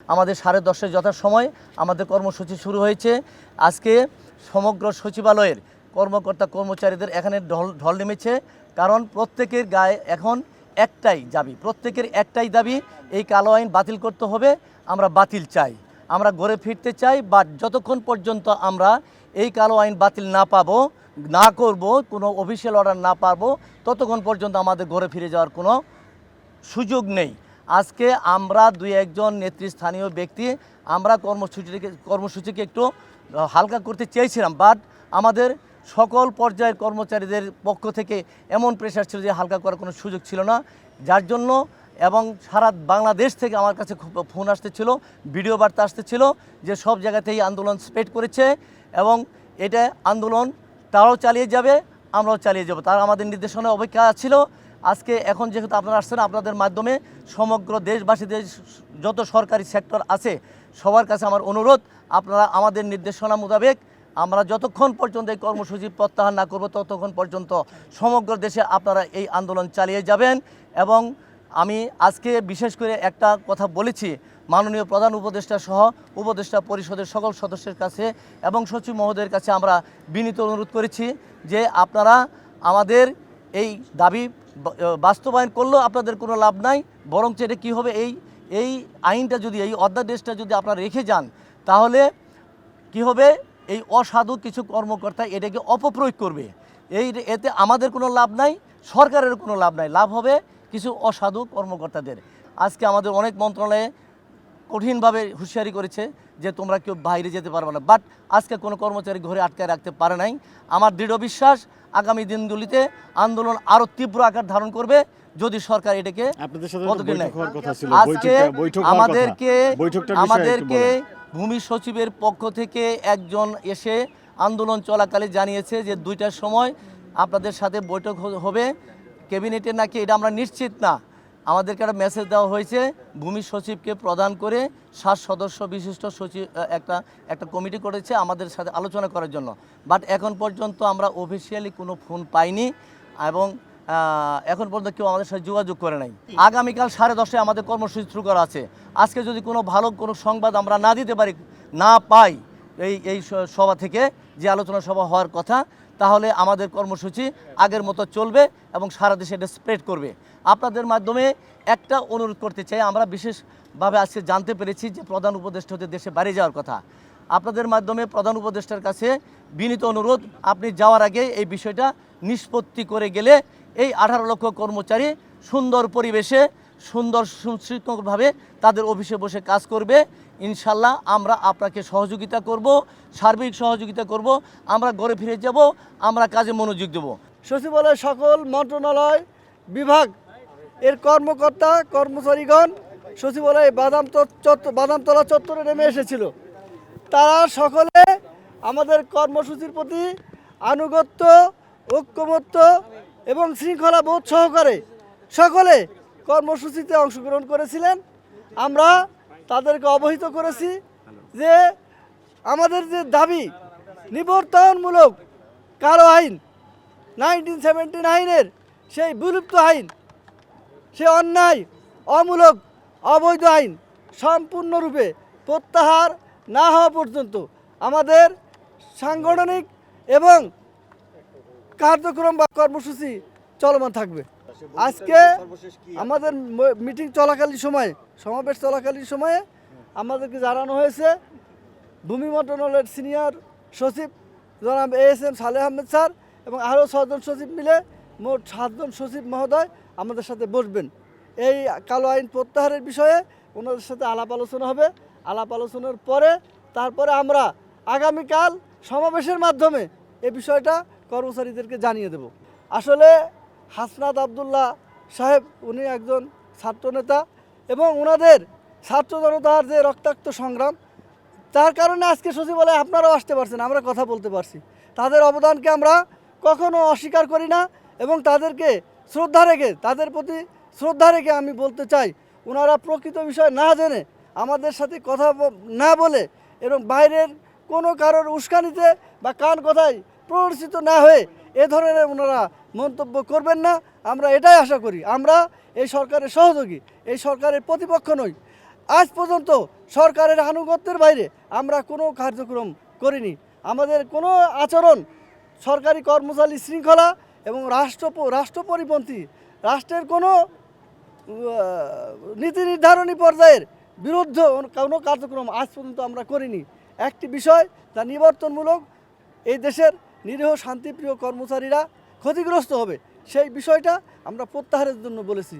আমাদের 10:30 যথাসময় আমাদের কর্মসূচি শুরু হয়েছে। আজকে সমগ্র সচিবালয়ের কর্মকর্তা কর্মচারীদের এখানে ঢল নেমেছে, কারণ প্রত্যেকের গায়ে এখন প্রত্যেকের একটাই দাবি, এই কালো আইন বাতিল করতে হবে। আমরা বাতিল চাই, আমরা ঘরে ফিরতে চাই। বাট যতক্ষণ পর্যন্ত আমরা এই কালো আইন বাতিল না করব, কোনো অফিসিয়াল অর্ডার না পাবো, ততক্ষণ পর্যন্ত আমাদের ঘরে ফিরে যাওয়ার কোনো সুযোগ নেই। আজকে আমরা 2-1 নেতৃস্থানীয় ব্যক্তি আমরা কর্মসূচিকে একটু হালকা করতে চেয়েছিলাম, বাট আমাদের সকল পর্যায়ের কর্মচারীদের পক্ষ থেকে এমন প্রেশার ছিল যে হালকা করার কোনো সুযোগ ছিল না, যার জন্য এবং সারা বাংলাদেশ থেকে আমার কাছে ফোন আসতেছিল, ভিডিও বার্তা আসতেছিল যে সব জায়গাতেই আন্দোলন স্প্রেড করেছে এবং এটা আন্দোলন তারাও চালিয়ে যাবে, আমরাও চালিয়ে যাব। তারা আমাদের নির্দেশনা অপেক্ষা ছিল। আজকে এখন যেহেতু আপনারা আসছেন, আপনাদের মাধ্যমে সমগ্র দেশবাসীদের যত সরকারি সেক্টর আছে সবার কাছে আমার অনুরোধ, আপনারা আমাদের নির্দেশনা মোতাবেক আমরা যতক্ষণ পর্যন্ত এই কর্মসূচি প্রত্যাহার না করব ততক্ষণ পর্যন্ত সমগ্র দেশে আপনারা এই আন্দোলন চালিয়ে যাবেন। এবং আমি আজকে বিশেষ করে একটা কথা বলেছি মাননীয় প্রধান উপদেষ্টা সহ উপদেষ্টা পরিষদের সকল সদস্যের কাছে এবং সচিব মহোদয়ের কাছে আমরা বিনীত অনুরোধ করেছি যে আপনারা আমাদের এই দাবি বাস্তবায়ন করলেও আপনাদের কোনো লাভ নাই, বরং এটা কী হবে, এই আইনটা যদি, এই অধ্যাদেশটা যদি আপনারা রেখে যান তাহলে কি হবে, এই অসাধু কিছু কর্মকর্তা এটাকে অপপ্রয়োগ করবে। এতে আমাদের কোনো লাভ নাই, সরকারের কোনো লাভ নাই, লাভ হবে কিছু অসাধু কর্মকর্তাদের। আজকে আমাদের অনেক মন্ত্রণালয়ে কঠিনভাবে হুঁশিয়ারি করেছে যে তোমরা কেউ বাইরে যেতে পারবে না, বাট আজকে কোনো কর্মচারী ঘরে আটকায় রাখতে পারে নাই। আমার দৃঢ় বিশ্বাস আগামী দিনগুলিতে আন্দোলন আরও তীব্র আকার ধারণ করবে যদি সরকার এটাকে পদক্ষেপ নেয়। আজকে আমাদেরকে ভূমি সচিবের পক্ষ থেকে একজন এসে আন্দোলন চলাকালে জানিয়েছে যে 2টার সময় আপনাদের সাথে বৈঠক হবে ক্যাবিনেটে, নাকি এটা আমরা নিশ্চিত না। আমাদেরকে একটা মেসেজ দেওয়া হয়েছে ভূমি সচিবকে প্রদান করে 7 সদস্য বিশিষ্ট সচিব একটা কমিটি করেছে আমাদের সাথে আলোচনা করার জন্য, বাট এখন পর্যন্ত আমরা অফিসিয়ালি কোনো ফোন পাইনি এবং এখন পর্যন্ত কেউ আমাদের সাথে যোগাযোগ করে নাই। আগামীকাল 10:30 আমাদের কর্মসূচি শুরু করা আছে। আজকে যদি কোনো ভালো কোনো সংবাদ আমরা না পাই এই সভা থেকে, যে আলোচনা সভা হওয়ার কথা, তাহলে আমাদের কর্মসূচি আগের মতো চলবে এবং সারা দেশে এটা স্প্রেড করবে। আপনাদের মাধ্যমে একটা অনুরোধ করতে চাই, আমরা বিশেষভাবে আজকে জানতে পেরেছি যে প্রধান উপদেষ্টা হতে দেশে বাইরে যাওয়ার কথা। আপনাদের মাধ্যমে প্রধান উপদেষ্টার কাছে বিনীত অনুরোধ, আপনি যাওয়ার আগে এই বিষয়টা নিষ্পত্তি করে গেলে এই 18 লক্ষ কর্মচারী সুন্দর পরিবেশে সুন্দর সুশৃঙ্খলভাবে তাদের অফিসে বসে কাজ করবে। ইনশাল্লাহ আমরা আপনাকে সহযোগিতা করব, সার্বিক সহযোগিতা করব, আমরা ঘরে ফিরে যাব, আমরা কাজে মনোযোগ দেব। সচিবালয় সকল মন্ত্রণালয় বিভাগ এর কর্মকর্তা কর্মচারীগণ সচিবালয়ে বাদামতলা চত্বরে নেমে এসেছিল। তারা সকলে আমাদের কর্মসূচির প্রতি আনুগত্য, ঐক্যমত্য এবং শৃঙ্খলা বোধ সহকারে সকলে কর্মসূচিতে অংশগ্রহণ করেছিলেন। আমরা তাদেরকে অবহিত করেছি যে আমাদের যে দাবি নিবর্তনমূলক কালো আইন 1979-এর সেই বিলুপ্ত আইন, সে অন্যায়, অমূলক, অবৈধ আইন সম্পূর্ণরূপে প্রত্যাহার না হওয়া পর্যন্ত আমাদের সাংগঠনিক এবং কার্যক্রম বা কর্মসূচি চলমান থাকবে। আজকে আমাদের মিটিং চলাকালীন সময়ে, সমাবেশ চলাকালীন সময়ে আমাদেরকে জানানো হয়েছে ভূমি মন্ত্রণালয়ের সিনিয়র সচিব জনাব ASM সালেহ আহমেদ স্যার এবং আরও 6 জন সচিব মিলে মোট 7 জন সচিব মহোদয় আমাদের সাথে বসবেন। এই কালো আইন প্রত্যাহারের বিষয়ে ওনাদের সাথে আলাপ আলোচনা হবে। আলাপ আলোচনার পরে তারপরে আমরা আগামীকাল সমাবেশের মাধ্যমে এই বিষয়টা কর্মচারীদেরকে জানিয়ে দেব। আসলে হাসনাত আবদুল্লাহ সাহেব উনি একজন ছাত্রনেতা এবং ওনাদের ছাত্র জনতার যে রক্তাক্ত সংগ্রাম, তার কারণে আজকে সচিবালয়ে আপনারাও আসতে পারছেন, আমরা কথা বলতে পারছি। তাদের অবদানকে আমরা কখনো অস্বীকার করি না এবং তাদেরকে তাদের প্রতি শ্রদ্ধা রেখে আমি বলতে চাই, ওনারা প্রকৃত বিষয় না জেনে আমাদের সাথে কথা না বলে এবং বাইরের কোনো কারোর উস্কানিতে বা কান কথায় প্ররোচিত না হয়ে এ ধরনের ওনারা মন্তব্য করবেন না। আমরা এটাই আশা করি। আমরা এই সরকারের সহযোগী, এই সরকারের প্রতিপক্ষ নই। আজ পর্যন্ত সরকারের আনুগত্যের বাইরে আমরা কোনো কার্যক্রম করিনি। আমাদের কোনো আচরণ সরকারি কর্মচারী শৃঙ্খলা এবং রাষ্ট্র পরিপন্থী রাষ্ট্রের কোনো নীতি নির্ধারণী পর্যায়ের বিরুদ্ধে কোনো কার্যক্রম আজ পর্যন্ত আমরা করিনি। একটি বিষয় তা নিবর্তনমূলক, এই দেশের নিরীহ শান্তিপ্রিয় কর্মচারীরা ক্ষতিগ্রস্ত হবে, সেই বিষয়টা আমরা প্রত্যাহারের জন্য বলেছি।